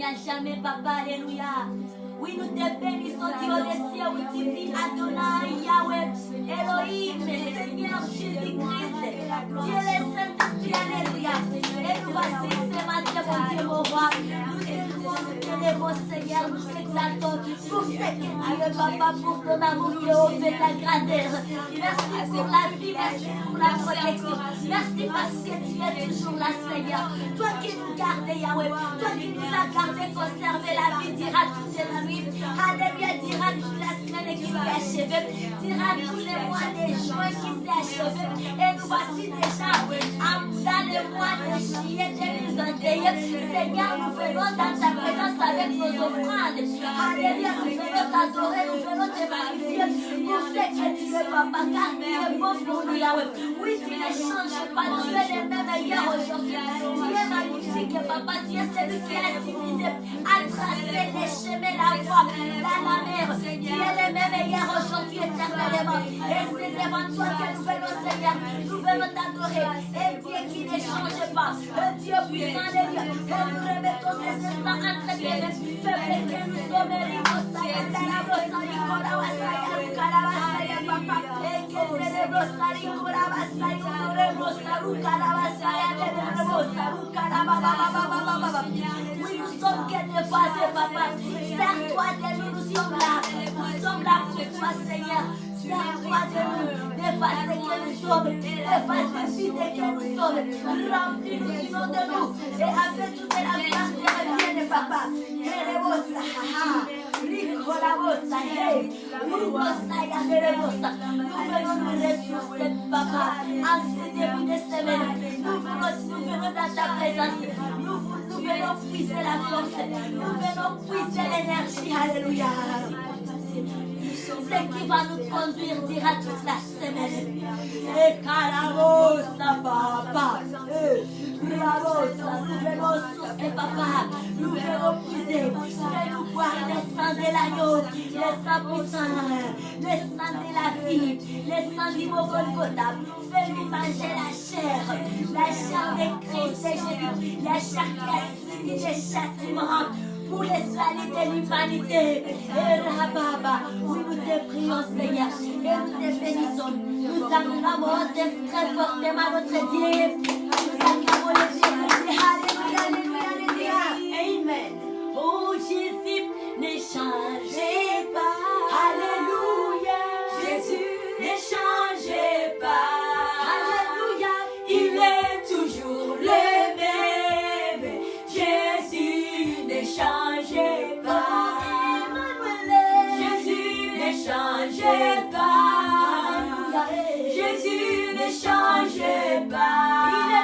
à jamais, papa, alléluia. Oui, nous te bénissons, Dieu des cieux, oui, tu vis Adonai, Yahweh, Elohim, Seigneur Jésus-Christ, Dieu les saints, Dieu, alléluia. Et nous voici ce matin, mon Dieu, mon roi. Nous t'élevons, nous t'élevons, Seigneur, nous t'exaltons pour ce que tu es, papa, pour ton amour qui est au fait ta grandeur. Merci pour la vie, merci pour la protection. Merci parce que tu es toujours là, Seigneur. Toi qui nous gardes, Yahweh, toi qui nous as gardé, conservé la vie, dira toute la nuit. Alléluia, dira toute la semaine qui s'est achevée, dira tous les mois des juin qui s'est achevé. Et nous voici déjà dans le mois de juillet 2021. Seigneur, nous venons dans ta présence avec nos offrandes. Alléluia, nous venons t'adorer, nous venons te magnifier pour ce que tu es, papa, car tu es bon pour nous, Yahweh. Oui, tu ne changes pas, tu es le même hier aujourd'hui. Tu es magnifique, papa, tu es celui qui a divisé, a tracé les chemins, la voie dans la mer. Tu es le même hier aujourd'hui, éternellement. Et c'est devant toi que nous venons, Seigneur. Nous venons t'adorer. Un Dieu qui ne change pas. Un Dieu puissant de Dieu. Et nous remettons ces instants entre tes mains. Faible que nous sommes, Ribosaya, Darabosaya, Korabasaya, Karabasaya, papa. Et que nous Ribosaya, Korabasaya, Rebosaru, Karabasaya, Rebosaru, Karabababababababa. Oui, nous sommes que des phases, papa. Sers-toi de nous, nous sommes là. Nous sommes là pour toi, Seigneur. Sers-toi de nous, d'effacer que nous sommes, effacer vide que nous sommes, remplis nous de nous, et avec toute la gloire de la vie de papa. Nous venons nous ressourcer, papa, en ce début de semaine. Nous venons dans ta présence. Nous venons puiser la force. Nous venons puiser l'énergie. Alléluia. Ce qui va nous conduire dira toute la semaine. Et Carabosa, papa. Nous venons sourcer, papa. Nous venons puiser. Fais-nous boire le sang de l'agneau, le sang puissant, le sang de la vie, le sang du Golgotha. Fais-nous manger la chair de Christ et Jésus, la chair qui a subi des châtiments pour les saluts de l'humanité. Et Rababa, oui, nous te prions, Seigneur, et nous te bénissons. Nous acclamons très fortement notre Dieu. Nous acclamons le Dieu. Alléluia, alléluia, alléluia. Amen. Oh Jésus, ne changez pas. Alléluia. Jésus, ne changez pas. Alléluia. Il est toujours le même. Jésus, ne changez pas. Emmanuel. Jésus, ne changez pas. Jésus, ne changez pas.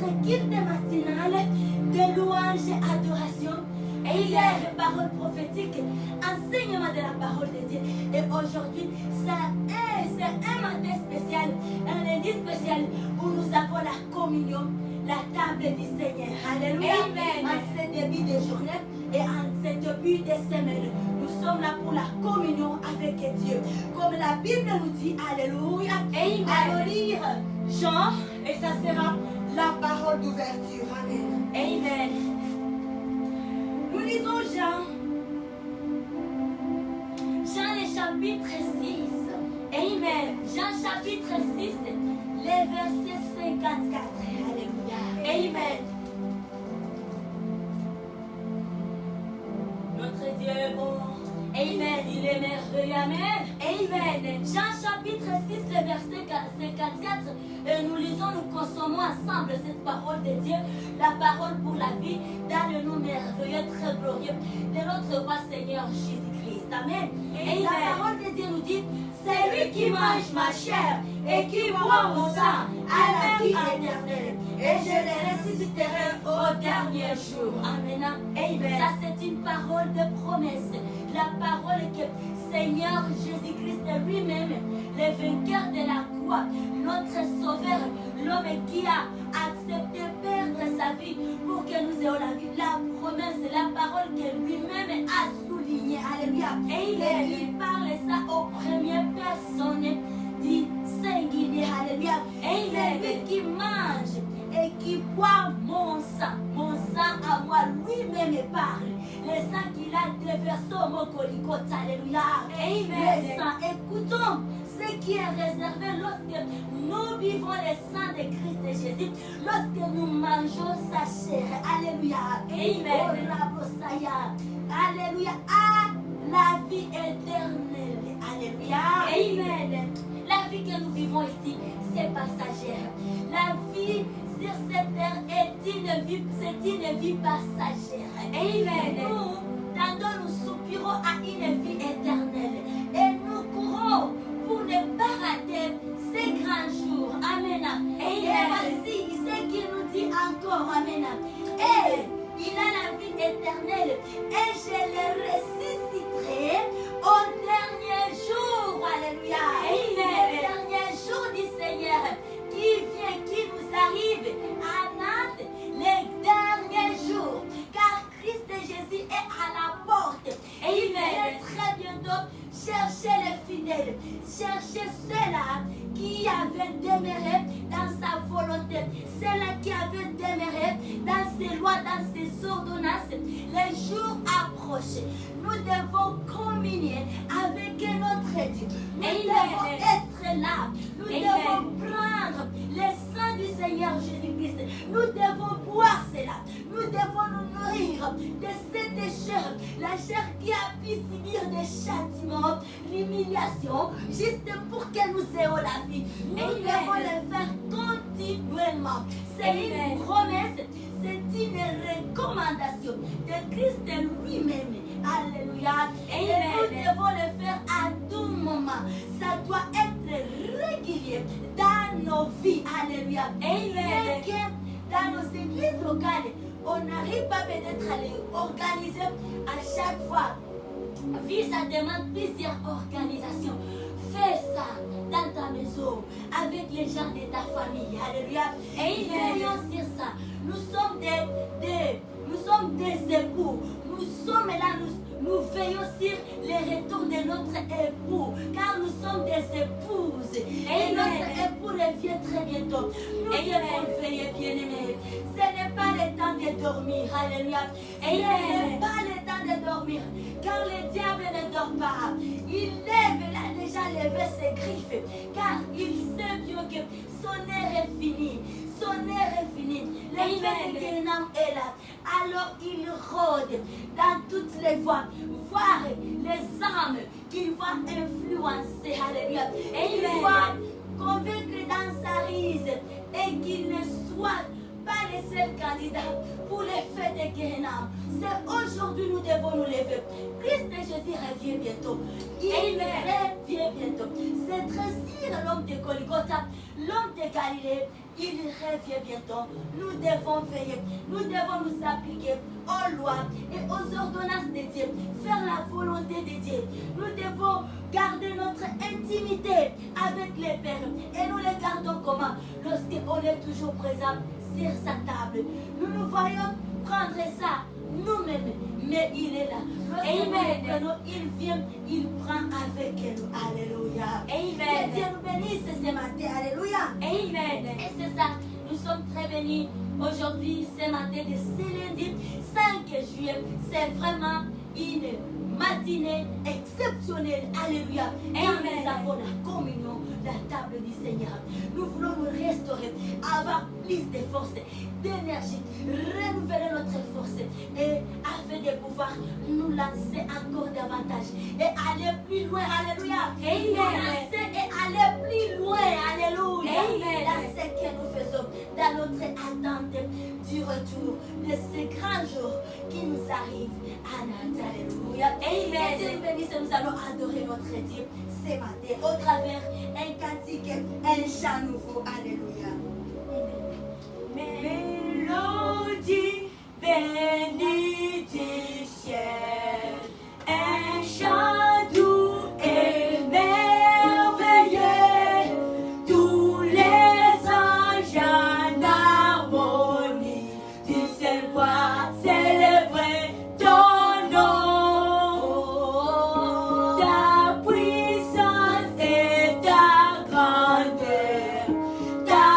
notre guide matinale de louange et adoration. Et il y a une parole prophétique, enseignement de la parole de Dieu. Et aujourd'hui, c'est un matin spécial, un lundi spécial où nous avons la communion, la table du Seigneur. Alléluia. Amen. En ce début de journée et en ce début de semaine, nous sommes là pour la communion avec Dieu. Comme la Bible nous dit, Alléluia. Amen. Allons lire Jean et ça sera la parole d'ouverture. Amen. Amen. Nous lisons Jean le chapitre 6. Amen. Jean chapitre 6, les versets 54. Alléluia. Amen. Notre Dieu est bon. Amen. Il est merveilleux. Amen. Amen. Jean chapitre 6, le verset 54. Et nous lisons, nous consommons ensemble cette parole de Dieu, la parole pour la vie, dans le nom merveilleux, très glorieux de notre roi Seigneur Jésus-Christ. Amen. Et la parole de Dieu nous dit, c'est lui qui mange ma chair et qui boit mon sang à la vie éternelle. Et je les ressusciterai au dernier jour. Amen. Amen. Ça, c'est une parole de promesse. La parole que Seigneur Jésus-Christ lui-même, le vainqueur de la croix, notre sauveur, l'homme qui a accepté perdre sa vie pour que nous ayons la vie. La promesse, la parole que lui-même a soulignée. Alléluia. Et il parle ça aux premières personnes du singulier. Alléluia. Et c'est lui qui mange et qui boit mon sang à moi, lui-même parle. Le sang qu'il a déversé au mot Golgotha. Alléluia. Amen. Le sang, écoutons ce qui est réservé lorsque nous vivons le sang de Christ Jésus, lorsque nous mangeons sa chair. Alléluia. Amen. Alléluia. À la vie éternelle. Alléluia. Amen. La vie que nous vivons ici, c'est passagère. La vie sur cette terre c'est une vie passagère. Amen. Nous, tantôt nous soupirons à une vie éternelle. Et nous courons pour ne pas rater ces grands jours. Amen. Et voici ce qu'il nous dit encore. Amen. Et il a la vie éternelle. Et je le ressusciterai au dernier jour. Alléluia. Amen. Le dernier jour du Seigneur qui vient, qui nous arrive à Nantes, les derniers jours. Car Christ Jésus est à la porte. Et il vient très bientôt chercher les fidèles. Chercher ceux-là qui avaient demeuré dans sa volonté. Ceux-là qui avaient demeuré dans ses lois, dans ses ordonnances. Les jours approchent. Nous devons communier avec notre Dieu. Nous devons être là. Nous devons prendre le sang du Seigneur Jésus-Christ. Nous devons boire cela. Nous devons nous nourrir de cette chair. La chair qui a pu subir des châtiments, l'humiliation, juste pour que nous ayons la vie. Nous devons le faire continuellement. C'est une promesse, c'est une recommandation de Christ lui-même. Alléluia. Et nous devons le faire à tout moment. Ça doit être régulier dans nos vies. Alléluia. Et que dans nos églises locales, on n'arrive pas peut-être à les organiser à chaque fois. Vie, ça demande plusieurs organisations. Fais ça dans ta maison, avec les gens de ta famille. Alléluia. Et veillons sur ça. Nous sommes des époux. Nous sommes là, nous veillons sur les retours de notre époux. Car nous sommes des épouses. Et notre époux revient très bientôt. Nous devons veiller, bien-aimés. Ce n'est pas le temps de dormir. Alléluia. Ce n'est pas le temps de dormir. Car le diable ne dort pas. Il a déjà levé ses griffes. Car il sait bien que son heure est finie. Son heure est finie. Le fait que l'homme est là. Alors il rôde dans toutes les voies. Voir les âmes qu'il va influencer. Alléluia. Et il va convaincre dans sa rise. Et qu'il ne soit pas les seul candidat pour les fêtes de Guéhenam. C'est aujourd'hui nous devons nous lever. Christ de Jésus revient bientôt. Il revient bientôt. C'est très sûr l'homme de Golgotha, l'homme de Galilée. Il revient bientôt. Nous devons veiller. Nous devons nous appliquer aux lois et aux ordonnances de Dieu. Faire la volonté de Dieu. Nous devons garder notre intimité avec les pères. Et nous les gardons comment? Lorsqu'on est toujours présent sur sa table. Nous nous voyons prendre ça nous-mêmes. Mais il est là. Lorsque il vient, il prend avec nous. Alléluia. Amen. Que Dieu nous bénisse ce matin. Alléluia. Amen. Et c'est ça. Nous sommes très bénis aujourd'hui, ce matin de ce lundi 5 juillet. C'est vraiment une matinée exceptionnelle. Alléluia. Et nous avons la communion, la table du Seigneur. Nous voulons nous restaurer, avoir plus de force, d'énergie, renouveler notre force et afin de pouvoir nous lancer encore davantage et aller plus loin. Alléluia. Amen. Lancer et aller plus loin. Alléluia. Amen. Dans ce que nous faisons, dans notre attente du retour de ce grand jour qui nous arrive à Nantes. Alléluia. Amen. Que Dieu nous bénisse, nous allons adorer notre Dieu ce matin au travers un cantique, un chant nouveau. Alléluia. Mélodie, bénédiction, un chant doux et merveilleux, tous les anges en harmonie, du seul voix célébrer ton nom, ta puissance et ta grandeur, ta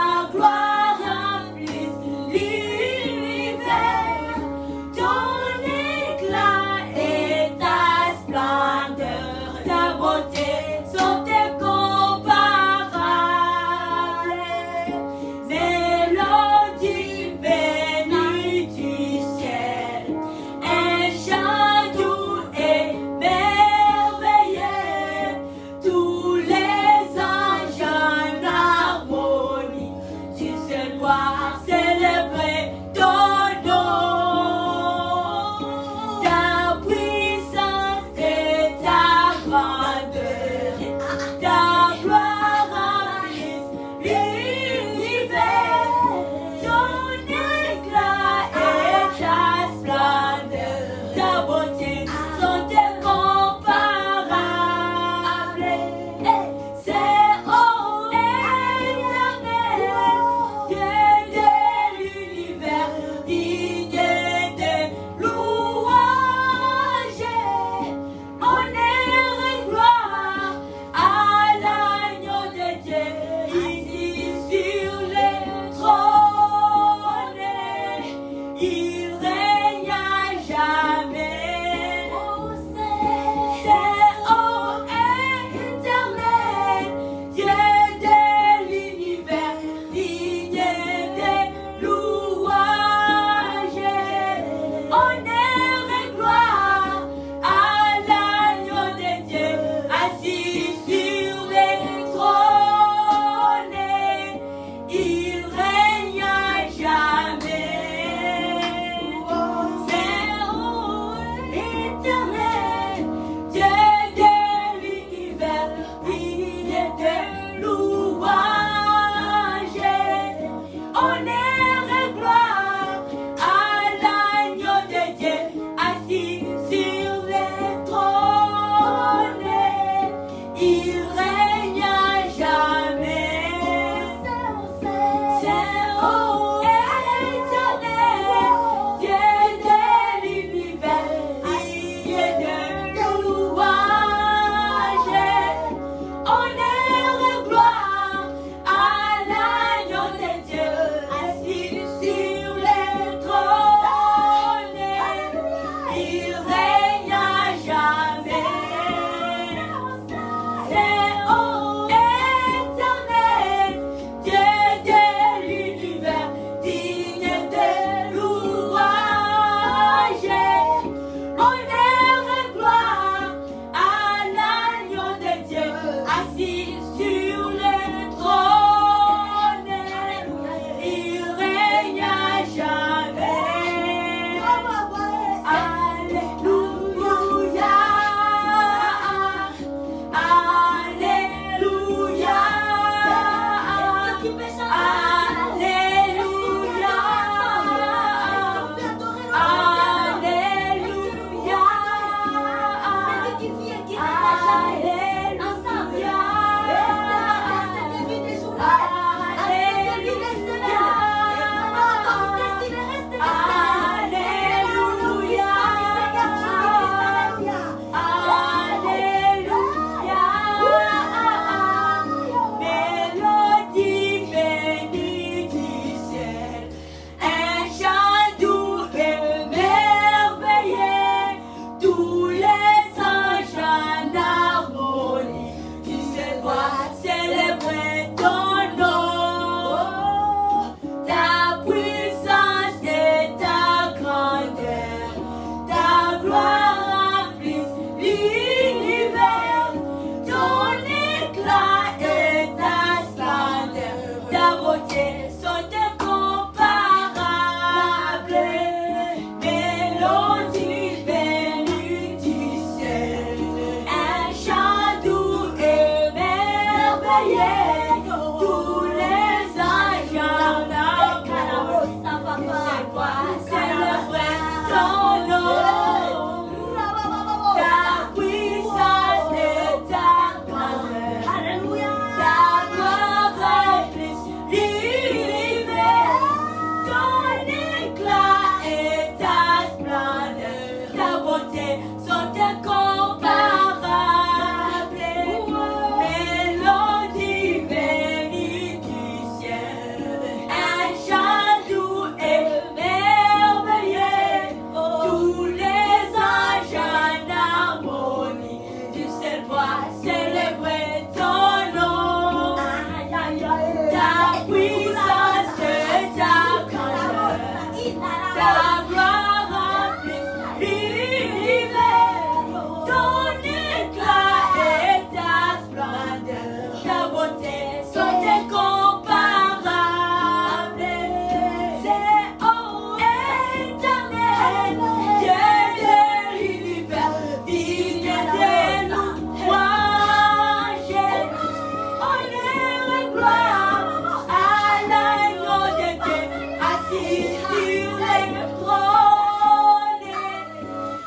assis sur le trône,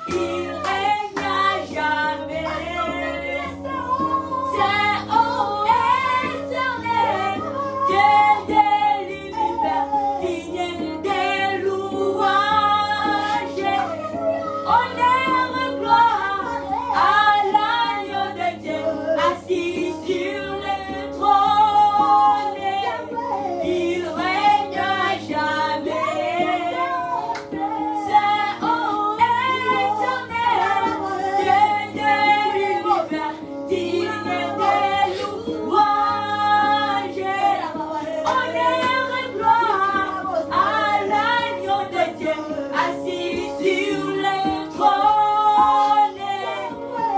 il règne à jamais. C'est ô éternel, Dieu de l'univers, digne des louanges. Honneur et gloire à l'agneau de Dieu, assis sur le trône, il règne à jamais. C'est ô éternel, Dieu de l'univers, digne des louanges. Honneur et gloire à l'agneau de Dieu, assis sur le trône,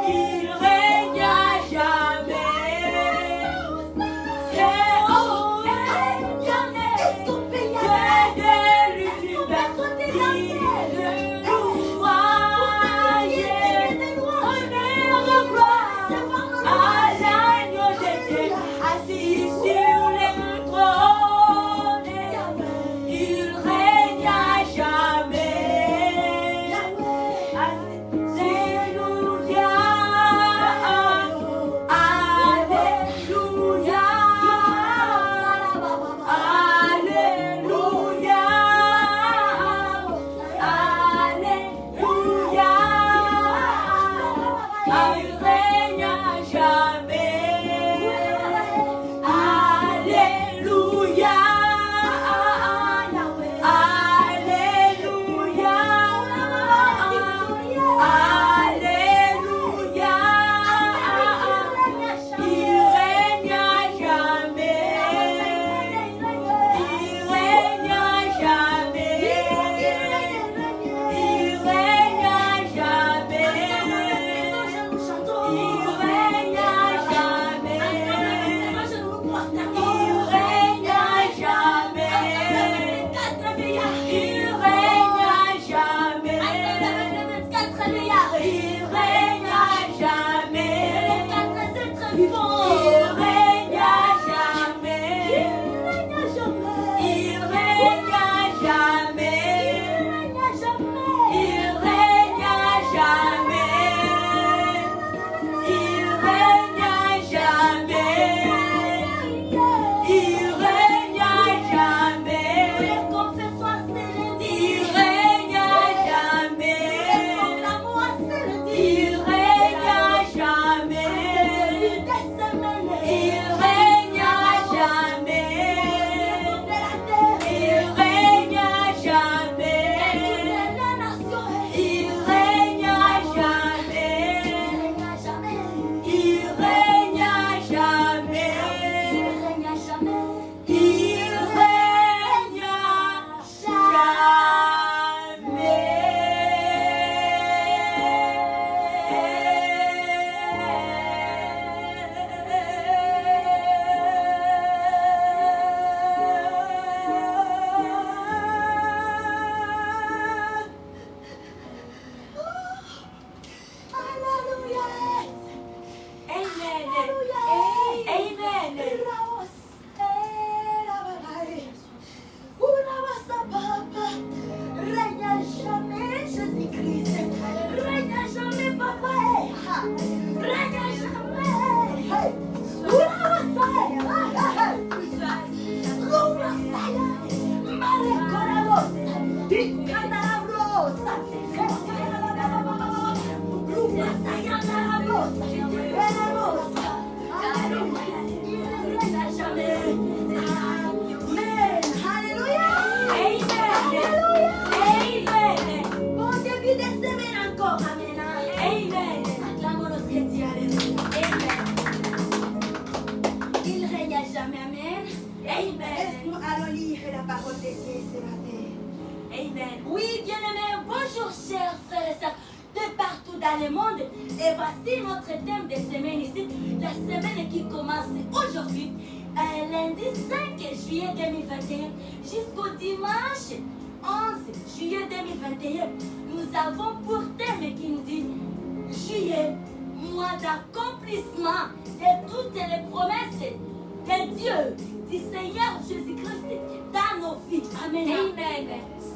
il règne à jamais. C'est ô éternel, Dieu de l'univers, digne de louanges. Honneur et gloire à l'agneau de Dieu, assis sur le trône, il règne à jamais. Alléluia, Alléluia, Alléluia, Alléluia, il règne à jamais. Alléluia, Alléluia, Alléluia, il règne à jamais. Il règne à jamais. Il règne à jamais. Il règne à jamais. Il règne à jamais. Il règne à jamais. Il règne à jamais. Il règne à jamais. Il règne à jamais. Il règne à jamais. Il règne à jamais. Il règne à jamais. Il règne à jamais. Il règne à jamais. Il règne à jamais. Il règne à jamais. Il règne à jamais. Il règne à jamais. Il règne à Amen. Oui, bien-aimés, bonjour chers frères et sœurs de partout dans le monde. Et voici notre thème de semaine ici, la semaine qui commence aujourd'hui, lundi 5 juillet 2021 jusqu'au dimanche 11 juillet 2021. Nous avons pour thème qui nous dit juillet, mois d'accomplissement de toutes les promesses de Dieu, du Seigneur Jésus-Christ dans nos vies. Amen. Amen.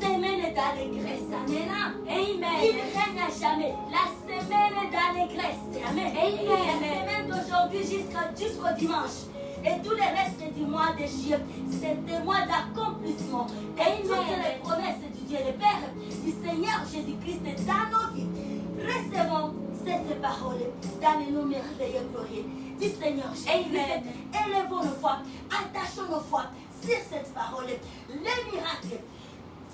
Semaine d'allégresse. Amen. Amen. Il règne à jamais. La semaine d'allégresse. Amen. Amen. La semaine d'aujourd'hui jusqu'au dimanche. Et tout le reste du mois de juillet, c'est un mois d'accomplissement. Et toutes les promesses du Dieu le Père, du Seigneur Jésus-Christ dans nos vies. Recevons cette parole dans les noms merveilleux glorieux du Seigneur Jésus-Christ. Élevons nos foi, attachons nos foi sur cette parole. Les miracles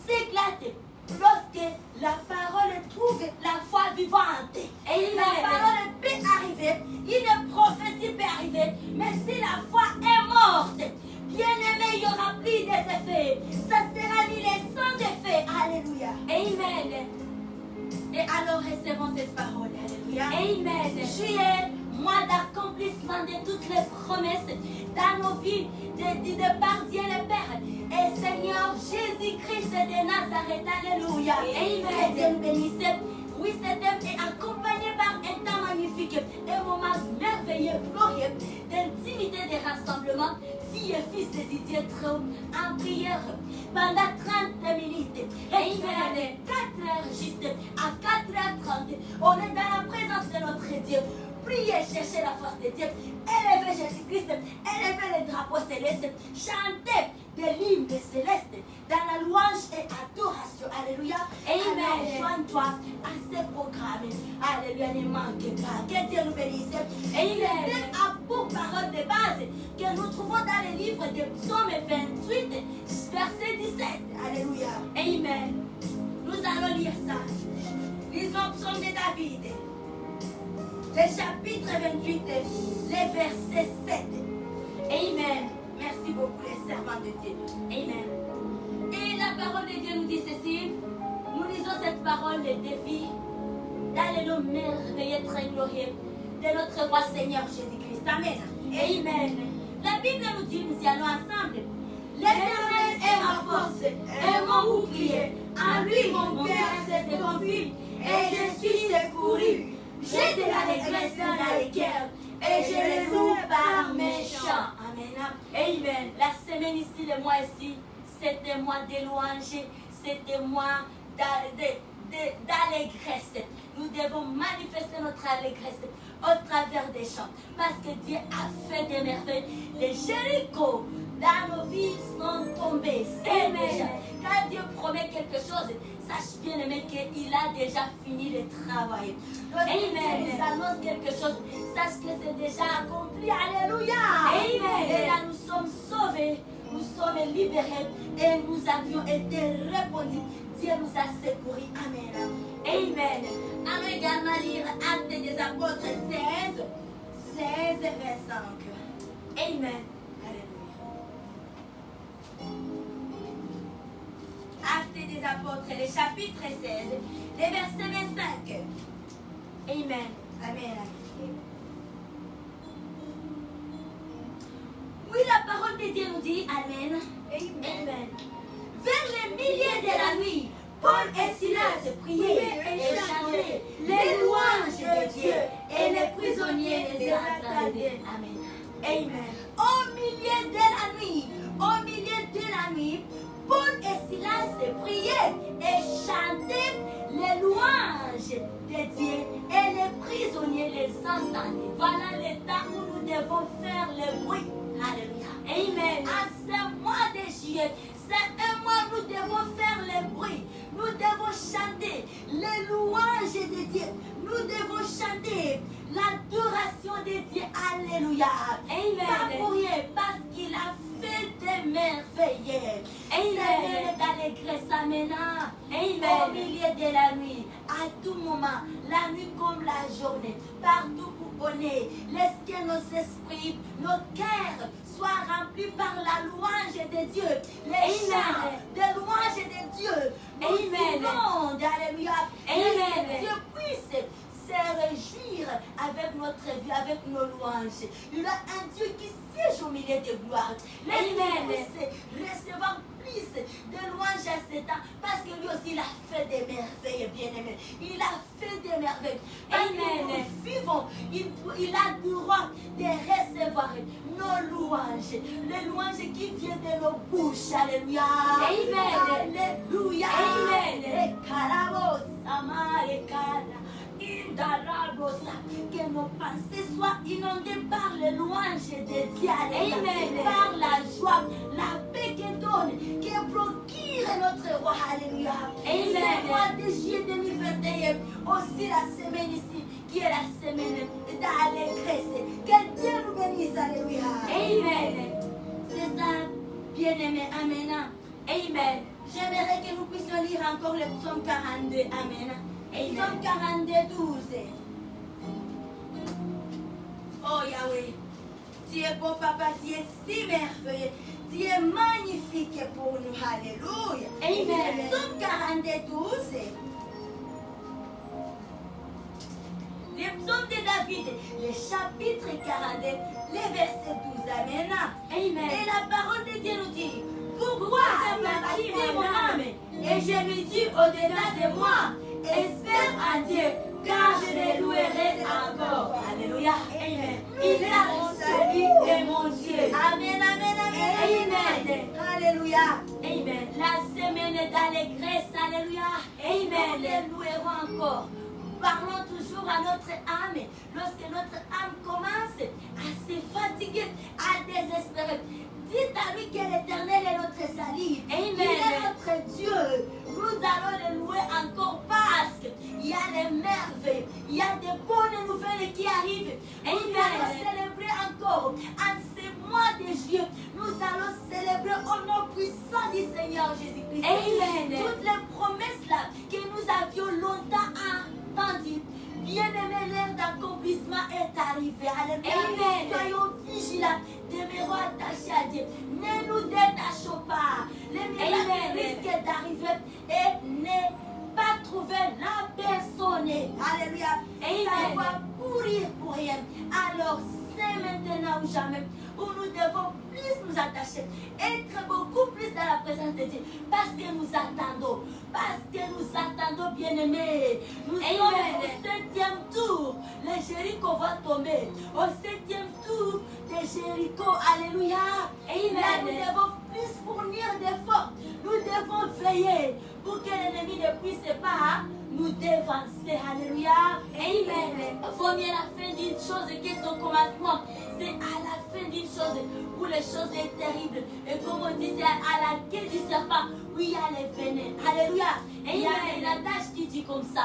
s'éclatent lorsque la parole trouve la foi vivante. Amen. La parole peut arriver, une prophétie peut arriver, mais si la foi est morte, bien-aimé, il n'y aura plus d'effets. Ça sera ni les sans effets. Alléluia. Amen. Et alors recevons cette parole. Alléluia. Amen. Juillet, mois d'accomplissement de toutes les promesses dans nos vies, de par Dieu le Père. Et Seigneur Jésus-Christ de Nazareth. Alléluia. Amen. Que Dieu nous bénisse. Oui, cet homme est accompagné par un temps magnifique, un moment merveilleux, glorieux, d'intimité de rassemblement, filles et fils de Dieu en prière pendant 30 minutes. Et Amen. 4 heures juste, à 4h30, on est dans la présence de notre Dieu. Priez, cherchez la force de Dieu, élevez Jésus-Christ, élevez les drapeaux célestes, chantez des hymnes célestes dans la louange et adoration. Alléluia. Amen. Alors, joins-toi à ce programme. Alléluia, ne manque pas. Que Dieu nous bénisse. Amen. C'est un pour parole de base que nous trouvons dans le livre de Psaume 28, verset 17. Alléluia. Amen. Nous allons lire ça. Lisons Psaume de David. Le chapitre 28, le verset 7. Amen. Merci beaucoup, les servants de Dieu. Amen. Et la parole de Dieu nous dit ceci. Nous lisons cette parole de vie dans le nom merveilleux, très glorieux de notre roi Seigneur Jésus-Christ. Amen. Amen. La Bible nous dit, nous y allons ensemble. L'Éternel est ma force et mon bouclier. En lui, mon cœur s'est confus et je suis secouru. J'ai de l'allégresse dans le cœur et je les loue par mes chants. Amen. Amen. La semaine ici, le mois ici, c'est un mois de louange, c'est un mois d'allégresse. Nous devons manifester notre allégresse au travers des chants. Parce que Dieu a fait des merveilles. Les Jéricho dans nos vies sont tombés. Amen. Quand Dieu promet quelque chose, sache bien aimé qu'il a déjà fini le travail. Lorsque Dieu nous annonce quelque chose, sache que c'est déjà accompli. Alléluia. Amen. Et là nous sommes sauvés, nous sommes libérés et nous avions été répondus. Dieu nous a secourus. Amen. Amen. Allons également lire Actes des Apôtres 16, verset 5. Amen. Actes des Apôtres, le chapitre 16, le verset 25. Amen. Amen. Oui, la parole de Dieu nous dit Amen. Amen. Vers les milliers de la nuit, Paul et Silas priaient et chantaient les louanges de Dieu et les prisonniers les entendaient. Amen. Amen. Au milieu de la nuit, Paul et Silas priaient et chantaient les louanges de Dieu et les prisonniers les entendaient. Voilà le temps où nous devons faire le bruit. Alléluia. Amen. À ce mois de juillet, c'est un mois où nous devons faire le bruit. Nous devons chanter les louanges de Dieu. Nous devons chanter l'adoration de Dieu. Alléluia. Amen. Pas pour rien, parce qu'il a fait des merveilles. Amen. C'est d'allégresse. Amen. Amen. Au milieu de la nuit, à tout moment, la nuit comme la journée, partout où on est, laisse que nos esprits, nos cœurs soient remplis par la louange de Dieu. Les chants de louange de Dieu. Amen. Alléluia. Amen. Que Dieu puisse se réjouir avec notre vie, avec nos louanges. Il a un Dieu qui siège au milieu de gloire. Amen. Recevoir plus de louanges à ce temps parce que lui aussi il a fait des merveilles, bien-aimé. Il a fait des merveilles. Parce que nous vivons, il a le droit de recevoir recevoir nos louanges, les louanges qui viennent de nos bouches. Alléluia. Amen. Alléluia. Amen. Que nos pensées soient inondées par les louanges de Dieu. Amen. Par la joie, la paix qu'elle donne, qui procure notre roi. Alléluia. Amen. Ce mois de juillet 2021, aussi la semaine ici, qui est la semaine d'allégresse. Que Dieu nous bénisse. Alléluia. Amen. C'est ça, bien-aimé. Amen. Amen. J'aimerais que nous puissions lire encore le psaume 42. Amen. Psaume 42, 12. Oh Yahweh, tu es bon papa, tu es si merveilleux, tu es magnifique pour nous. Alléluia. Amen. Psaume 42, 12. Le psaume de David, le chapitre 42, le verset 12. Amen. Amen. Et la parole de Dieu nous dit, pourquoi abattu mon âme et je me dis au-delà de moi, espère en Dieu, car je le louerai encore. Alléluia. Amen. Il est mon salut et mon Dieu. Amen, amen, amen. Amen. Alléluia. Amen. La semaine d'allégresse, alléluia. Amen. Nous le louerons encore. Parlons toujours à notre âme. Lorsque notre âme commence à se fatiguer, à désespérer, dites à lui que l'Éternel est notre salut. Amen. Il est notre Dieu. Nous allons le louer encore parce qu'il y a les merveilles, il y a des bonnes nouvelles qui arrivent. Nous allons célébrer encore en ce mois de juillet. Nous allons célébrer au nom puissant du Seigneur Jésus-Christ. Amen. Toutes les promesses là que nous avions longtemps entendues. Bien-aimé, l'heure d'accomplissement est arrivée. Alléluia. Amen. Soyons vigilants, demeurons attachés à Dieu. Ne nous détachons pas. Les miracles risquent d'arriver et ne pas trouver la personne. Alléluia. Ça va pourrir pour rien. Alors, c'est maintenant ou jamais où nous devons plus nous attacher, être beaucoup plus dans la présence de Dieu, parce que nous attendons, bien-aimés. Nous sommes au 7e tour. Le Jéricho va tomber. Au 7e tour de Jéricho. Alléluia. Là, nous devons plus fournir d'efforts. Nous devons veiller pour que l'ennemi ne puisse pas nous dévancer. Alléluia. Amen. Vaut mieux la fin d'une chose que son commencement. C'est à la fin d'une chose où les choses sont terribles. Et comme on dit, c'est à la queue du serpent où il y a les venin. Alléluia. Et il y a une adage qui dit comme ça.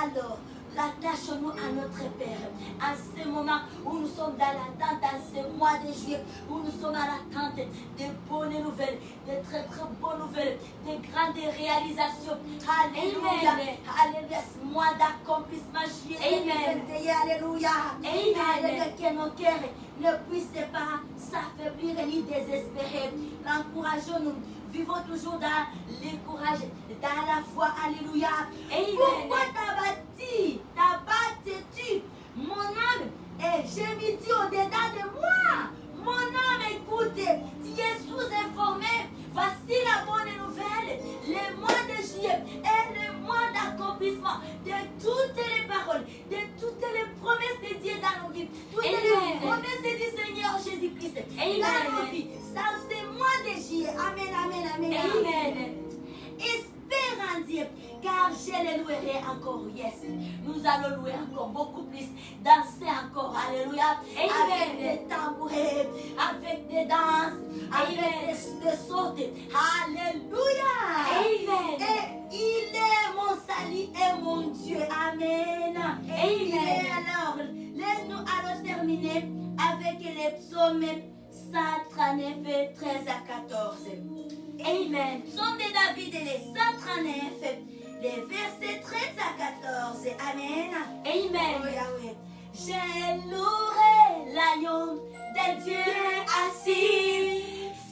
Alors, attachons-nous à notre Père. En ce moment où nous sommes dans l'attente, en ce mois de juillet, où nous sommes à l'attente de bonnes nouvelles, de très très bonnes nouvelles, de grandes réalisations. Alléluia. Amen. Alléluia. Ce mois d'accomplissement juillet. Amen. Alléluia. Amen. Alléluia. Que nos cœurs ne puissent pas s'affaiblir ni désespérer. Encourageons-nous. Vivons toujours dans le courage, dans la foi. Alléluia. Amen. Pourquoi t'as battu mon âme et je me dis au-dedans de moi. Mon âme, écoute, tu es sous-informé. Voici la bonne nouvelle. Le mois de juillet est le mois d'accomplissement de toutes les paroles, de toutes les promesses de Dieu dans nos vies, toutes les promesses du Seigneur Jésus-Christ dans nos vies. Dans ce mois de juillet. Amen, amen, amen. Amen. Espère en Dieu, car je le louerai encore. Yes. Nous allons louer encore beaucoup plus, danser encore. Alléluia. Avec des tambourets, avec des danses, avec des sautes. Alléluia. Amen. Et il est mon salut et mon Dieu. Amen. Amen. Et alors, laisse-nous alors terminer avec les psaumes 139, 13 à 14. Amen. Psaume de David, les 139, les versets 13 à 14. Amen. Amen. Oh Yahweh. Je louerai l'agneau de Dieu assis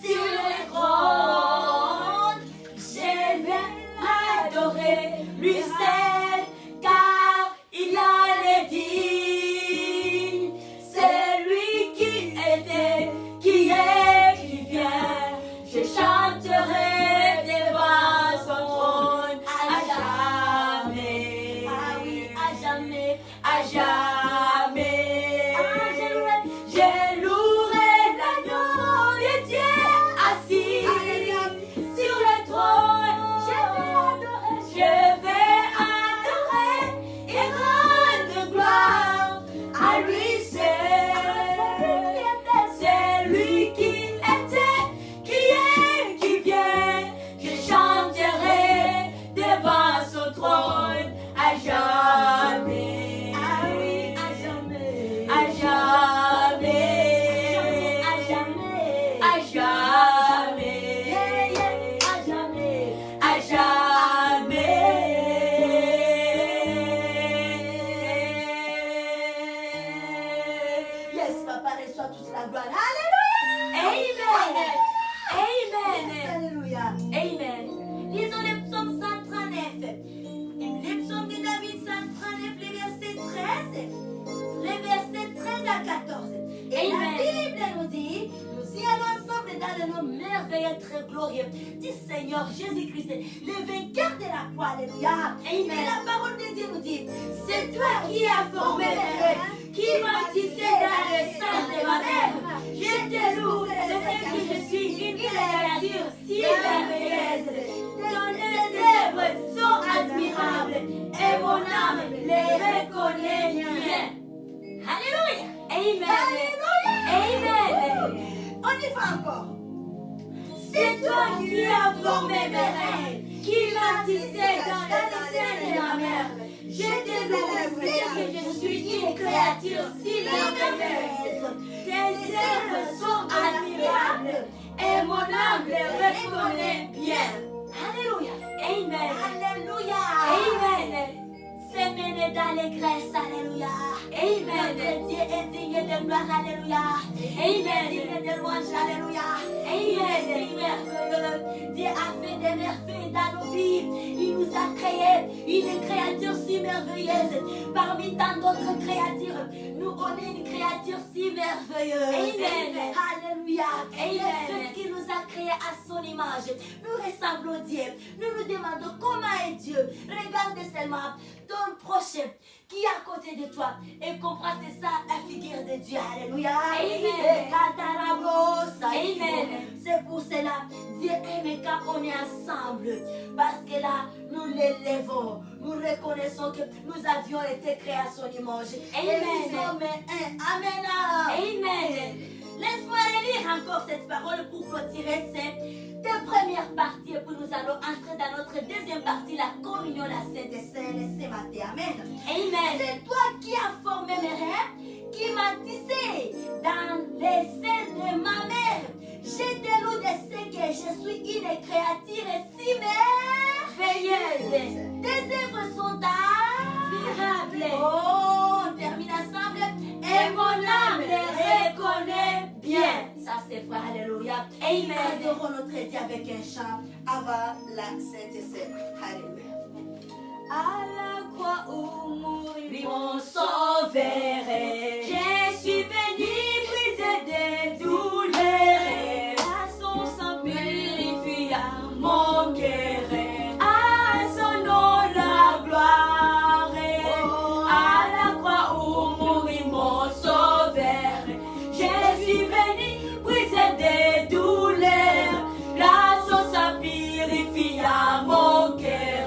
sur le trône. Je vais l'adorer, lui seul, car il a les dignes. C'est lui qui était, qui est, qui vient. Je chanterai devant son trône à jamais. Ah oui, à jamais, à jamais. Je louerai Seigneur Jésus-Christ, le vainqueur de la croix. Alléluia. Et la parole de Dieu nous dit, c'est toi qui as formé mes rêves, qui m'as tissé dans le sein de ma mère. Je te loue, le fait que je suis une créature si merveilleuse. Ton œuvres sont admirables et mon âme les reconnaît bien. Alléluia. Amen. Alléluia. Amen. On y va encore. C'est toi qui as formé mes rêves, qui m'as tissé dans le sein de ma mère. Je te loue, que je suis une créature si merveilleuse. Tes œuvres sont admirables et mon âme les reconnaît bien. Alléluia. Amen. Alléluia. Amen. Semaine d'allégresse, alléluia. Amen. Notre Dieu est digne de gloire, alléluia. Amen. Digne de louange, alléluia. Amen. C'est merveilleux. Dieu a fait des merveilles dans nos vies. Il nous a créé une créature si merveilleuse. Parmi tant d'autres créatures, nous on est une créature si merveilleuse. Amen. Alléluia. Amen. Celui qui nous a créés à son image. Nous ressemblons au Dieu. Nous nous demandons comment est Dieu. Regarde seulement ton prochain qui est à côté de toi et comprends c'est ça la figure de Dieu. Alléluia. Amen. Amen. C'est pour cela Dieu aime quand on est ensemble parce que là nous l'élevons, nous reconnaissons que nous avions été créés à son image. Amen. Et nous sommes un. Amen. Amen. Laisse-moi relire encore cette parole pour clôturer cette première partie et puis nous allons entrer dans notre deuxième partie, la communion, la Sainte des Saints, ce matin. Amen. Amen. C'est toi qui as formé mes rêves, qui m'as tissé dans les seins de ma mère. Je te loue de ce que je suis une créature si merveilleuse. Tes œuvres sont admirables. Oh, on termine ensemble. Et mon âme les reconnaît bien. Ça c'est vrai, alléluia. Amen. Adorons notre Dieu avec un chant avant la Sainte Seine. Alléluia. À la croix où mourit mon sauveur, je suis venu briser des douleurs. À son sang purifie mon cœur. À son nom la gloire. À la croix où mourit mon sauveur, je suis venu briser des douleurs. La sauce purifie mon cœur.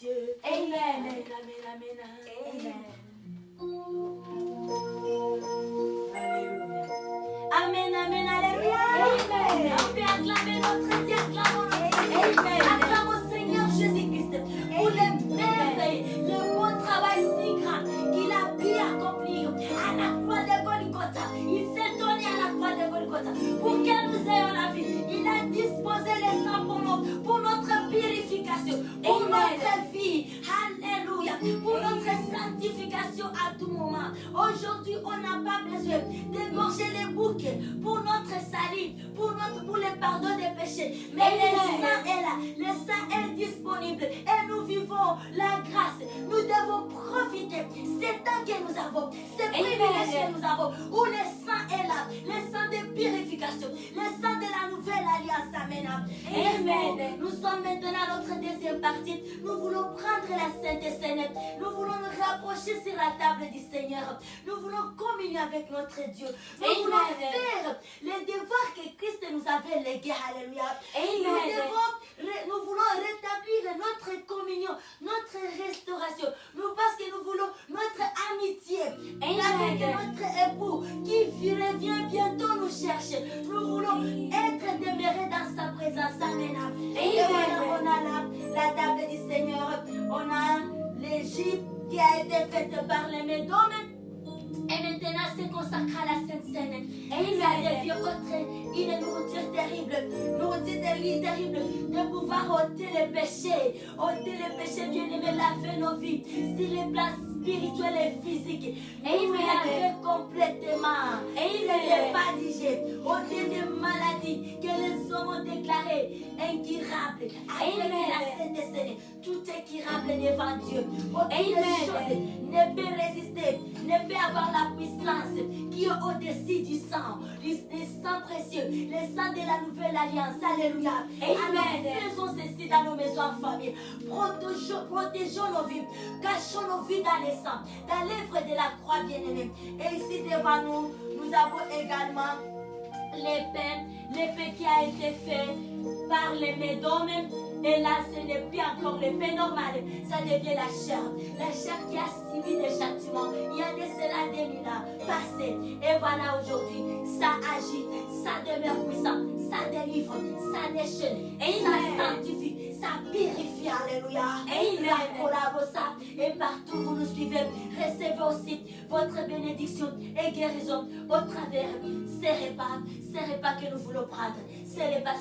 Dieu. Amen. Amen, amen, amen. Amen. Amen, amen, alléluia. Amen. On peut acclamer notre Dieu, acclamons notre Dieu. Amen. Acclamons Seigneur Jésus-Christ pour les merveilles, le bon travail si grand qu'il a pu accomplir à la croix de Golgotha. Il s'est donné à la croix de Golgotha pour que nous ayons la vie. Il a disposé les sangs pour notre purification, pour Amen. notre vie. Alléluia. Pour notre sanctification à tout moment. Aujourd'hui, on n'a pas besoin d'égorger les boucs pour notre salut, pour le pardon des péchés. Mais Amen. le sang est là, le sang est disponible et nous vivons la grâce. Nous devons profiter. C'est temps que nous avons, c'est privilège que nous avons, où le sang est là, le sang de purification, le sang de la nouvelle alliance. Amen. Amen. Nous sommes maintenant à notre deuxième partie. Nous voulons prendre la Sainte Seine. Nous voulons nous rapprocher sur la table du Seigneur. Nous voulons communier avec notre Dieu. Nous Amen. voulons faire les devoirs que Christ nous avait légués. Alléluia. Amen. Nous voulons rétablir notre communion, notre restauration. Parce que nous voulons notre amitié avec notre époux qui revient bientôt nous chercher. Nous voulons être demeurés dans sa présence. Amen. Et voilà, on a la table du Seigneur. On a l'Égypte qui a été faite par les Médomes. Et maintenant, c'est consacré à la Sainte Seine. Et ça devient une nourriture terrible de pouvoir ôter les péchés. Ôter les péchés, bien-aimés, laver nos vies. Sur les plans spirituels et physiques. Et nous laver complètement. Et ne pas digérer. Ôter des maladies que les hommes ont déclarées incurables. Avec la Sainte Seine, tout est curable devant Dieu. Aucune chose ne peut résister, ne peut avoir la puissance qui est au-dessus du sang précieux, le sang de la nouvelle alliance. Alléluia. Alors faisons ceci dans nos maisons en famille. Protégeons nos vies, cachons nos vies dans les sangs, dans l'œuvre de la croix bien-aimée. Et ici devant nous, nous avons également l'épée qui a été fait par les Médomes. Et là, ce n'est plus encore l'épée normale, ça devient la chair qui a subi des châtiments. Il y a de cela 2000 ans passés. Et voilà aujourd'hui, ça agit, ça demeure puissant, ça délivre, ça déchaîne, ça sanctifie, ça purifie. Alléluia. Et partout où vous nous suivez, recevez aussi votre bénédiction et guérison au travers ces repas que nous voulons prendre. Ces repas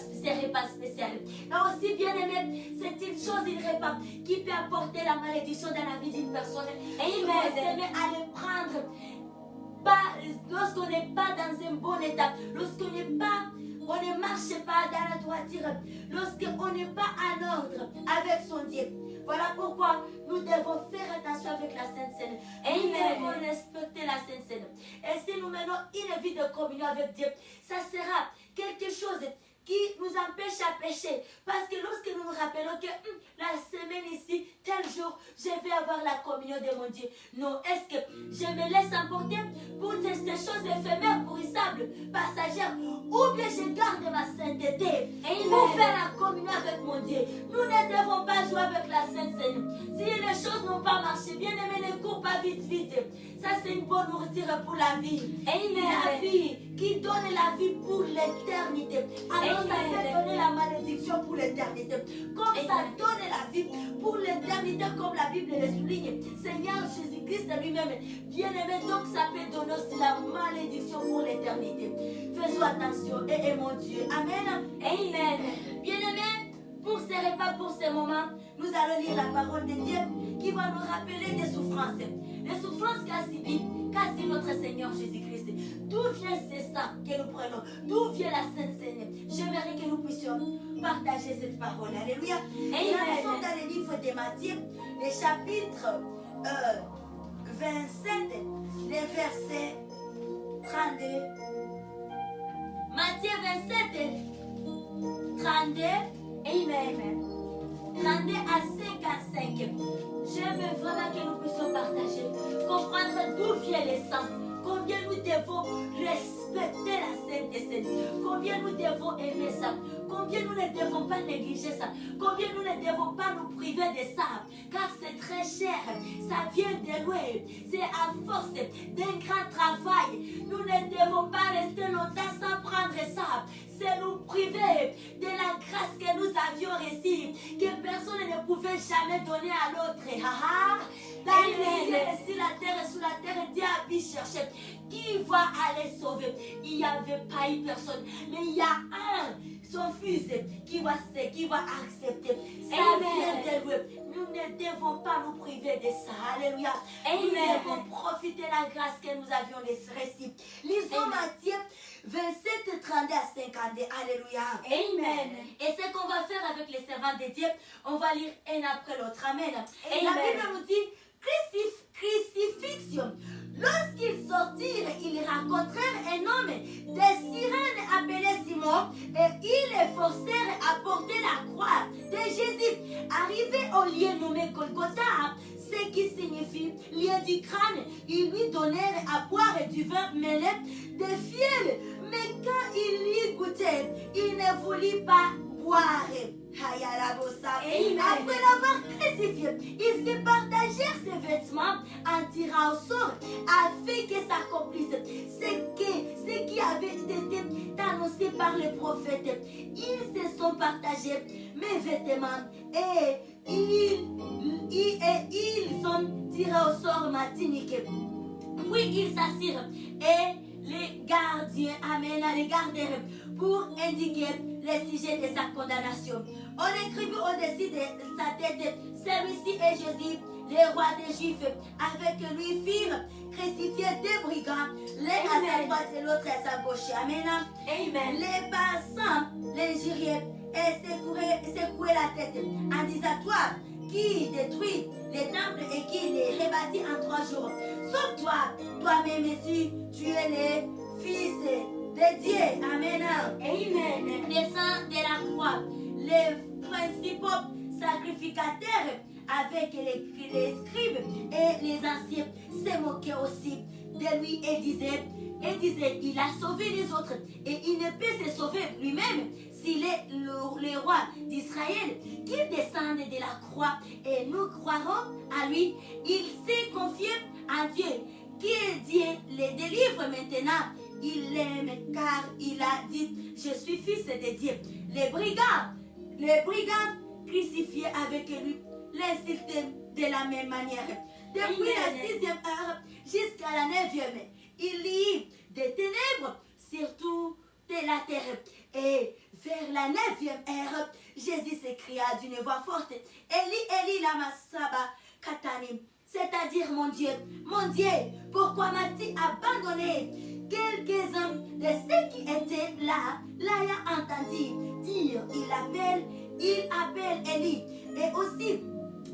spéciaux. Et aussi, bien aimé, c'est une chose, une repas qui peut apporter la malédiction dans la vie d'une personne. Et il faut s'aimer à les prendre. Lorsqu'on n'est pas dans un bon état, lorsqu'on ne marche pas dans la droiture, lorsqu'on n'est pas en ordre avec son Dieu. Voilà pourquoi nous devons faire attention avec la Sainte Seine. Nous devons respecter la Sainte Seine. Et si nous menons une vie de communion avec Dieu, ça sera quelque chose qui nous empêche à pécher. Parce que lorsque nous nous rappelons que la semaine ici, tel jour, je vais avoir la communion de mon Dieu. Non, est-ce que je me laisse emporter pour ces choses éphémères, bruissables, passagères, ou bien je garde ma sainteté pour faire la communion avec mon Dieu. Nous ne devons pas jouer avec la Sainte Seine. Si les choses n'ont pas marché, bien aimé, ne cours pas vite. Ça, c'est une bonne nourriture pour la vie. La vie qui donne la vie pour l'éternité. Alors, ça peut donner la malédiction pour l'éternité. Comme ça donne la vie pour l'éternité, comme la Bible le souligne. Seigneur Jésus-Christ lui-même, bien-aimé, donc ça peut donner aussi la malédiction pour l'éternité. Faisons attention et aimons Dieu. Amen. Bien-aimé, pour ces repas, pour ces moments, nous allons lire la parole de Dieu qui va nous rappeler des souffrances. Les souffrances qu'a subi notre Seigneur Jésus-Christ. D'où vient ce sang que nous prenons? D'où vient la Sainte Seine? J'aimerais que nous puissions partager cette parole. Alléluia. Et nous sommes dans le livre de Matthieu, le chapitre 27, le verset 32. Matthieu 27, 32. Amen. 32 à 55. J'aime vraiment que nous puissions partager, comprendre d'où vient le sang, combien nous devons respecter la Sainte Seine, Combien nous devons aimer ça. Combien nous ne devons pas négliger ça. Combien nous ne devons pas nous priver de ça. Car c'est très cher. Ça vient de loin. C'est à force d'un grand travail. Nous ne devons pas rester longtemps sans prendre ça. C'est nous priver de la grâce que nous avions reçue. Que personne ne pouvait jamais donner à l'autre. Dans le ciel et sur la terre, sous la terre, Dieu a pu chercher. Qui va aller sauver? Il n'y avait pas eu personne. Mais il y a son fils qui va accepter. Ça vient de lui. Nous ne devons pas nous priver de ça. Alléluia. Nous devons profiter de la grâce que nous avions reçue. Lisons Matthieu 27, 32 à 52. Alléluia. Amen. Et ce qu'on va faire avec les servants de Dieu, on va lire un après l'autre. Amen. Et la Amen. Bible nous dit crucifixion. Lorsqu'ils sortirent, ils rencontrèrent un homme de Cyrène appelé Simon et ils le forcèrent à porter la croix de Jésus. Arrivé au lieu nommé Golgotha, ce qui signifie lieu du crâne, ils lui donnèrent à boire du vin mêlé de fiel. Mais quand il y goûtait, il ne voulut pas boire. Amen. Après l'avoir crucifié, ils se partagèrent ses vêtements en tirant au sort afin que s'accomplisse ce qui avait été annoncé par le prophète. Ils se sont partagés mes vêtements et ils ont tiré au sort ma tunique. Puis ils s'assirent et les gardiens, amen, les gardèrent pour indiquer le sujet de sa condamnation. On écrivit au-dessus de sa tête, celui-ci est Jésus, le roi des Juifs. Avec lui firent crucifier deux brigands, l'un à sa droite et l'autre à sa gauche. Amen. Amen. Les passants l'injuriaient et secouaient la tête en disant, toi qui détruis les temples et qui les rebâtit en 3 jours. Sauf toi-même, Messie, tu es le Fils de Dieu. Amen. Amen. Descend de la croix. Les principaux sacrificateurs avec les scribes et les anciens se moquaient aussi de lui et disaient, il a sauvé les autres et il ne peut se sauver lui-même s'il est le roi d'Israël, qu'il descende de la croix et nous croirons à lui. Il s'est confié à Dieu, qui Dieu les délivre maintenant. Il l'aime car il a dit, je suis fils de Dieu. Les brigands crucifiés avec lui l'insultaient de la même manière. Depuis la 6e heure jusqu'à la 9e, il y eut des ténèbres sur toute la terre. Et vers la 9e heure, Jésus s'écria d'une voix forte, Eli, Eli, lama sabachthani, c'est-à-dire mon Dieu, pourquoi m'as-tu abandonné? Quelques-uns de ceux qui étaient là l'ayant entendu dire, il appelle Eli. Et aussi,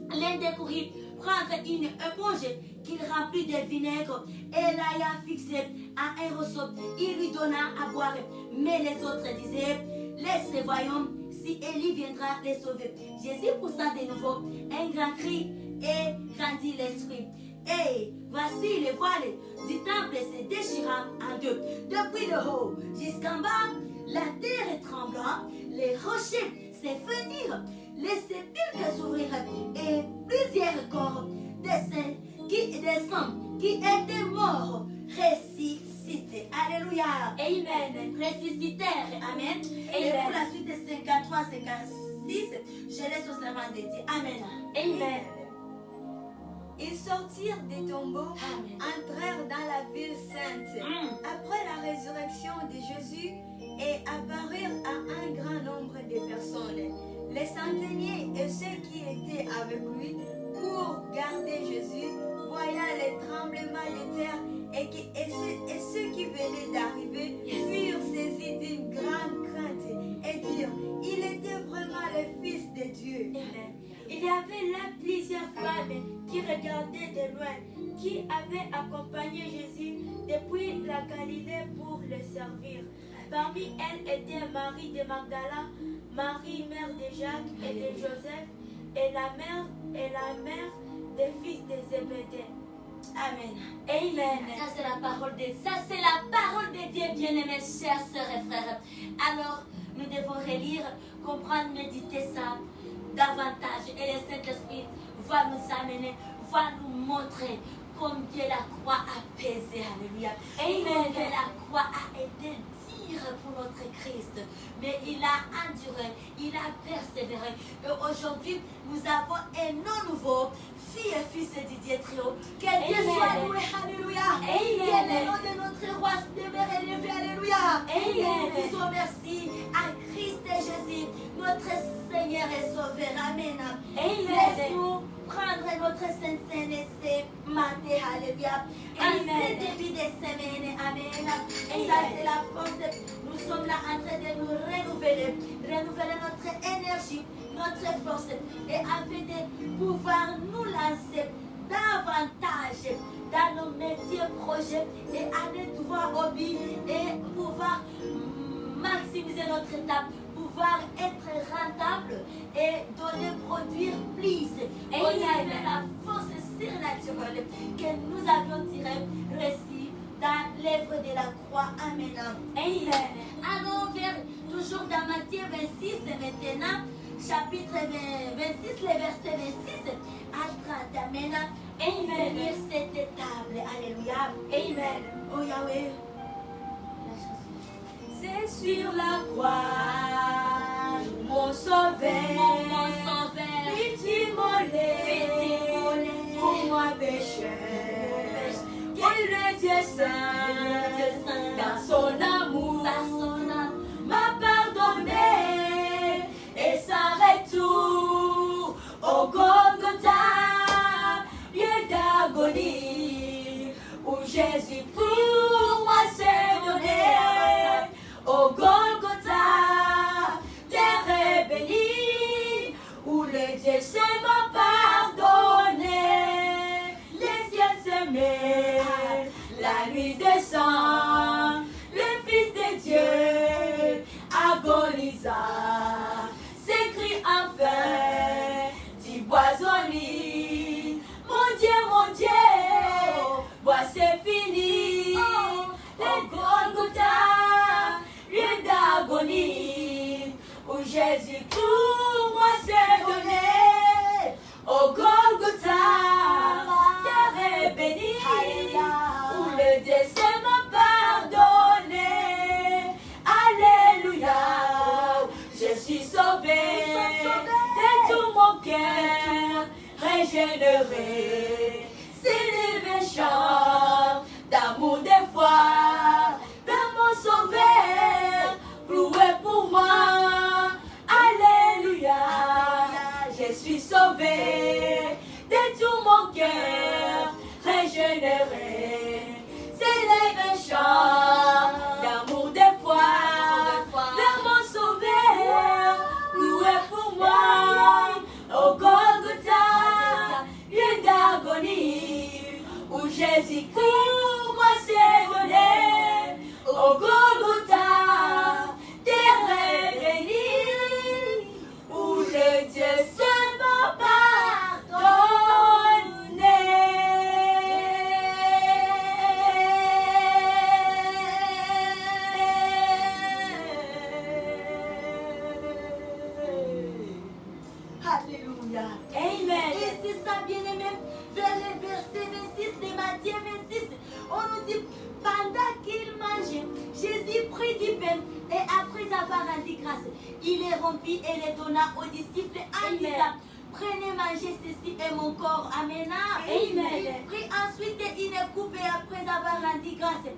l'un des courriers prendre une éponge qu'il remplit de vinaigre et l'ayant fixé à un ressort, il lui donna à boire. Mais les autres disaient, laisse, voyons si Élie viendra les sauver. Jésus poussa de nouveau un grand cri et rendit l'esprit. Et voici le voile du temple se déchirant en deux, depuis le haut jusqu'en bas, la terre tremblant, les rochers se fendirent, les sépulcres s'ouvrirent, et plusieurs corps des saints qui étaient morts ressuscités. Alléluia. Amen. Ressuscitèrent. Amen. Et pour la suite de 53, 56, je laisse au serment de Dieu. Amen. Amen. Ils sortirent des tombeaux, entrèrent dans la ville sainte, après la résurrection de Jésus, et apparurent à un grand nombre de personnes. Les centeniers et ceux qui étaient avec lui pour garder Jésus, voyant les tremblements de terre et ceux qui venaient d'arriver, furent saisis d'une grande crainte et dirent, il était vraiment le Fils de Dieu. Il y avait là plusieurs femmes qui regardaient de loin, qui avaient accompagné Jésus depuis la Galilée pour le servir. Parmi elles étaient Marie de Magdala, Marie, mère de Jacques et de Joseph, et la mère des fils de Zébédée. Amen. Amen. Ça c'est la parole de Dieu, bien bien-aimés, chers sœurs et frères, alors nous devons relire, comprendre, méditer ça davantage. Et le Saint-Esprit va nous amener, va nous montrer combien la croix a pesé. Alléluia. Amen. Combien la croix a été dure pour notre Christ. Mais il a enduré, il a persévéré. Et aujourd'hui, nous avons un nom nouveau. Fille et fils de Didier Trio. Que Dieu soit loué. Alléluia. Que le nom de notre roi demeure élevé. Alléluia. Et nous disons merci à Christ et Jésus, notre Seigneur et Sauveur. Amen. Laisse-nous prendre notre Sainte Seine ce matin. Alléluia. En ce début de semaine. Amen. Et ça, c'est la force. Nous sommes là en train de nous renouveler notre énergie, notre force, et afin de pouvoir nous lancer davantage dans nos métiers, projets, et aller droit au but, et pouvoir maximiser notre étape, pouvoir être rentable et donner, produire plus. Et il y avait la force surnaturelle que nous avions tirée, reçue dans l'œuvre de la croix. Amen. Allons vers, toujours dans Matthieu 26, maintenant, chapitre 26, le verset 26 à 30. Amen. Amen. Cette table. Alléluia. Amen. Oh Yahweh. C'est sur la croix, mon sauveur, fut immolé pour moi pécheur. Et le Dieu Saint, dans son amour, m'a pardonné et sans retour au Golgotha, lieu d'agonie, où Jésus pour moi s'est donné. Au Golgotha, terre bénie, où le Dieu Saint m'a pardonné. Les cieux s'aimaient, la nuit descend, le Fils de Dieu agonisa, s'écrie enfin, dit boisonné, mon Dieu, vois c'est fini, le Golgotha, lieu d'agonie, où Jésus pour moi s'est donné. Au Golgotha, terre bénie, où le Dieu Saint m'a pardonné. Alléluia, je suis sauvé de tout mon cœur, régénéré. C'est le chant d'amour, de foi, vers mon sauveur, cloué pour moi. Alléluia, je suis sauvé de tout mon cœur, régénéré. C'est le chant d'amour, de foi, vers mon sauveur, cloué pour moi. Au Golgotha, lieu d'agonie, où Jésus pour moi s'est donné. Au Golgotha, terre bénie, où le Dieu Saint m'a pardonné. Alléluia. Amen. Et c'est ça, bien-aimé, vers le verset 26 de Matthieu 26, on nous dit, pendant qu'il mangeait, Jésus prit du pain et après avoir rendu grâce, il les rompit et les donna aux disciples en disant, prenez, mangez, ceci est mon corps. Amen. Amen. Il prit ensuite une coupe et après avoir rendu grâce,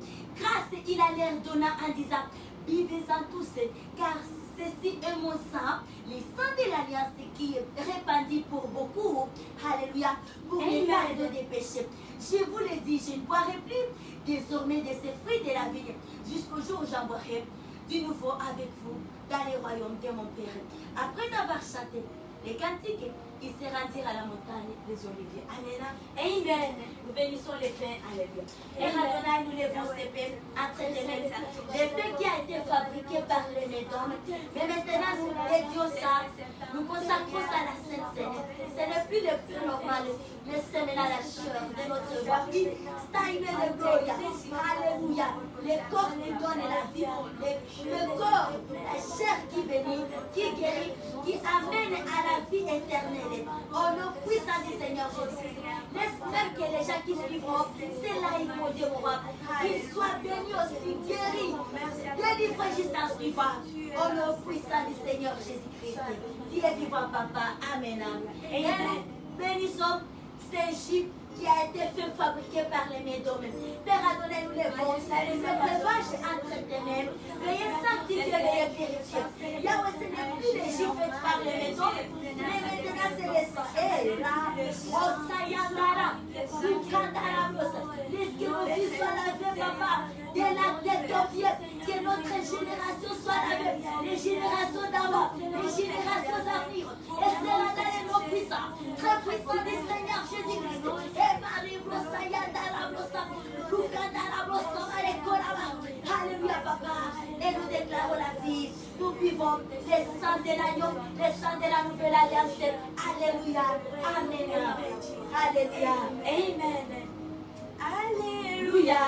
il a leur donna en disant, buvez-en tous, car ceci est mon sang, le sang de l'alliance qui est répandu pour beaucoup. Alléluia. Pour les pardons des péchés. Je vous le dis, je ne boirai plus désormais de ces fruits de la vie jusqu'au jour où j'en boirai du nouveau avec vous dans le royaume de mon Père. Après avoir chanté les cantiques, ils se rendirent à la montagne des Oliviers. Amen. Amen. Nous bénissons les pains. Alléluia. Et Adonai, nous levons ces pains entre les mains. Le pain qui a été fabriqué par les Médomes. Mais maintenant, nous dédions ça. Nous consacrons ça à la Sainte Seine. Ce n'est plus le pain normal, mais c'est maintenant la chair de notre roi. Alléluia. Le le corps qui donne la vie, le corps, la chair qui bénit, qui guérit, qui amène à la vie éternelle. Au nom puissant du Seigneur Jésus. Laisse même que les gens qui suivront, c'est là ils vont dire au roi, qu'ils soient bénis aussi, guéris, délivrés juste en suivant. Au nom puissant du Seigneur Jésus-Christ. Dieu est vivant, papa. Amen. Amen. Bénissons ces Égyptes qui a été fait fabriquer par les Médomes. Père, donnez-nous les bons, les vaches entre tes mains. Veuillez sanctifier, veuillez purifier. Yahweh, ce n'est plus l'Égypte faite par les Médomes, mais maintenant c'est les sangs. Et là, oh Sayandara, laisse que nos vies soient lavées, papa, de la tête aux pieds, que notre génération soit lavée, les générations d'avant, les générations à venir. Et c'est là dans les noms puissants, très puissants du Seigneur Jésus-Christ. Alléluia, papa. Et nous déclarons la vie. Nous vivons les sangs de l'agneau, les sangs de la nouvelle alliance. Alléluia. Amen. Alléluia. Amen. Alléluia.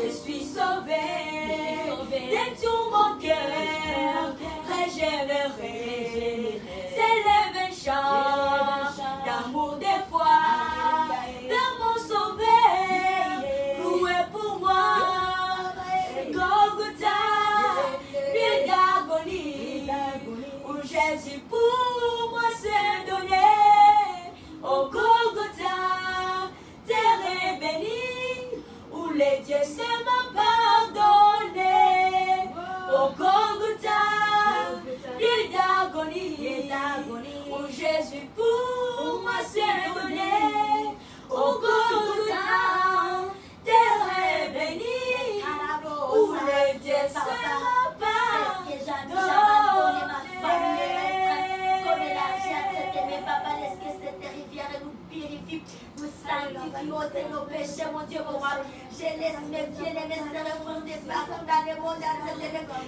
Je suis sauvé. De tout mon cœur, régénéré. C'est le méchant d'amour des foi. Jésus pour moi s'est donné, au Golgotha, terre est bénie, où les dieux s'aiment pardonné, au Golgotha, lieu d'agonie, où Jésus pour moi s'est donné, au Golgotha, terre est bénie, où les dieux s'aiment pardonné. Papa, laisse que cette rivière nous purifie, nous sanctifie, ôte nos péchés, mon Dieu, mon roi. Je laisse mes bien-aimés se refonder partout dans le monde,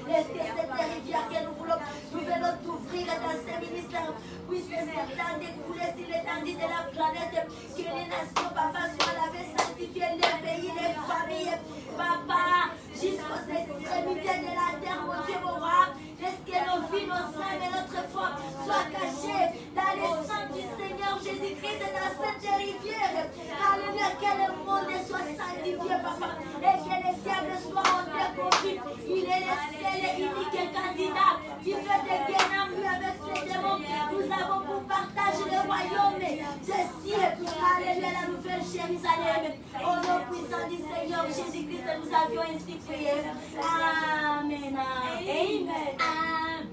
laisse que cette rivière que nous voulons, nous venons t'ouvrir dans ces ministères, puisse ce temps découler sur l'étendue de la planète, que les nations, papa, soient lavées, sanctifiées, les pays, les familles, papa, jusqu'aux extrémités de la terre, mon Dieu, mon roi. Laisse que nos vies, nos âmes et notre foi soient cachées dans le sang du Seigneur Jésus-Christ et dans cette rivière. Alléluia, que le monde soit sanctifié, papa, et que les diables soient en confus. Il est le seul et unique candidat qui fait des guerres en lui avec ses démons. Nous avons pour partage le royaume des cieux. Alléluia, la nouvelle Jérusalem. Au nom puissant du Seigneur Jésus-Christ, nous avions ainsi prié. Amen. Amen. Amen.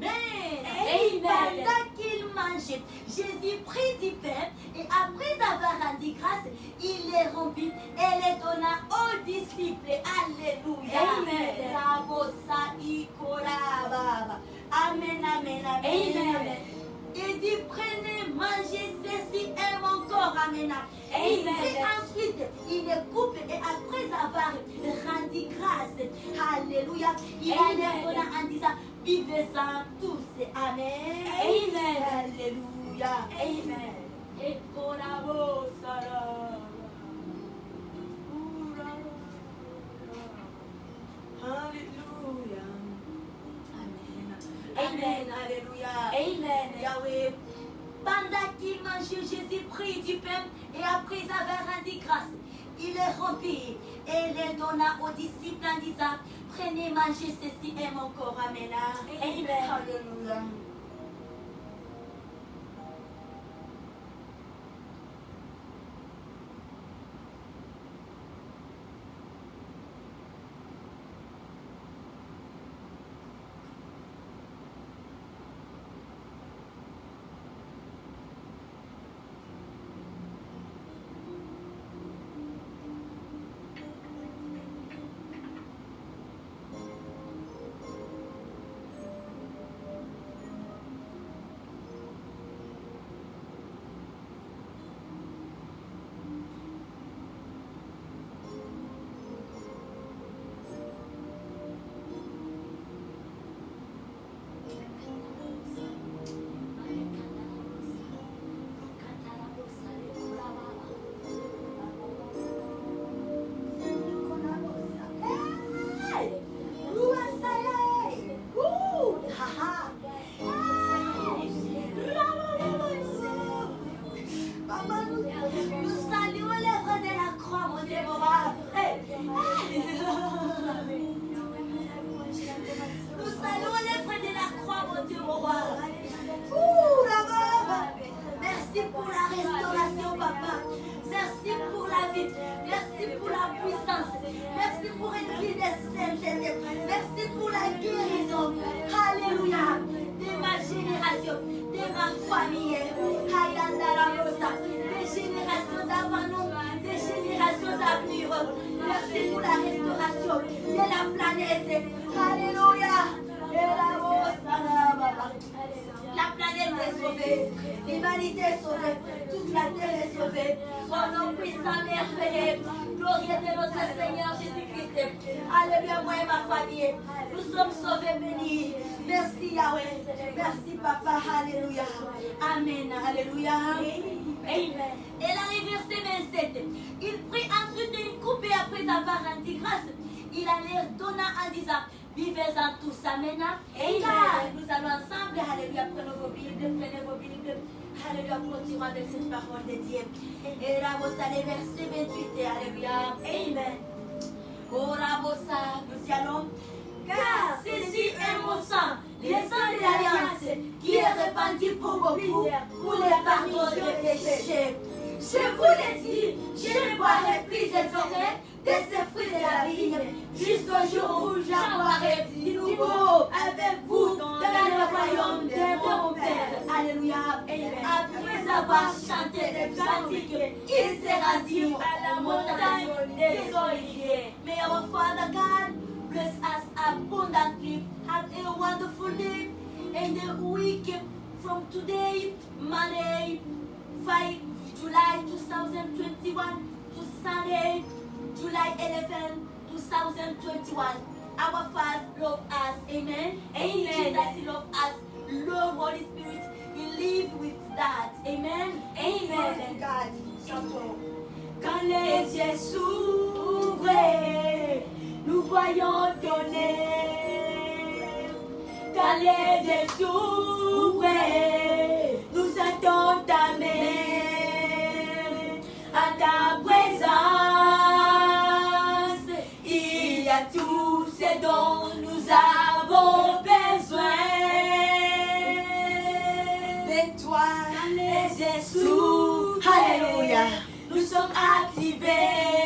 Amen. Pendant qu'il mangeait, Jésus prit du pain et après avoir rendu grâce, il les rompit et les donna aux disciples. Alléluia. Amen. Amen. Amen. Amen. Il dit, prenez, mangez, ceci est mon corps. Amen. Et ensuite, il les coupe et après avoir rendu grâce, alléluia, il les donna en disant, vivez-en tous. Amen. Amen. Alléluia. Amen. Et pour la Alléluia. Amen. Amen. Alléluia. Amen. Yahweh. Pendant qu'il mangeait, Jésus prit du pain et après avoir rendu grâce, il les rompit et les donna aux disciples en disant, prenez, mangez, ceci est mon corps. Amen. Amen. Alléluia. de sainteté. Merci pour la guérison. Alléluia. De ma génération, de ma famille. Des générations d'avant nous, des générations à venir. Merci pour la restauration de la planète. Alléluia. La planète est sauvée, l'humanité est sauvée, toute la terre est sauvée. Au nom puissant, merveilleux, glorieux de notre Seigneur Jésus-Christ. Alléluia, moi et ma famille, nous sommes sauvés, bénis. Merci Yahweh, merci Papa, alléluia. Amen, alléluia. Amen. Et là, verset 27, il prit ensuite une coupe et après avoir rendu grâce, il allait donner en disant, vivez-en tous, amen. Et là, nous allons ensemble, alléluia, prenez vos Bibles, alléluia, continuons avec cette parole de Dieu. Et là, vous allez verset 28, alléluia, amen. Oh, Rabosa, nous y allons. Car ceci est mon sang, le sang de l'alliance, qui est répandu pour beaucoup, pour les pardons des péchés. Je vous l'ai dit, je ne boirai plus désormais de ces fruits de la vigne, jusqu'au jour où j'en boirai de nouveau avec vous dans le royaume de mon Père. Alléluia. Après avoir chanté les cantiques, il s'est rendu à la montagne des Oliviers. May our Father God bless us abundantly. Have a wonderful day. And the week from today, Monday, 5 July 2021 to Sunday, July 11, 2021. Our Father loves us. Amen. Amen. Jesus loves us. Love Holy Spirit. We live with that. Amen. Amen. God. Quand les yeux s'ouvrent, nous voyons donner. Quand les yeux s'ouvrent, nous sentons ta main. À ta présence, il y a tout ce dont nous avons besoin. De toi, les Jésus, alléluia, nous sommes activés.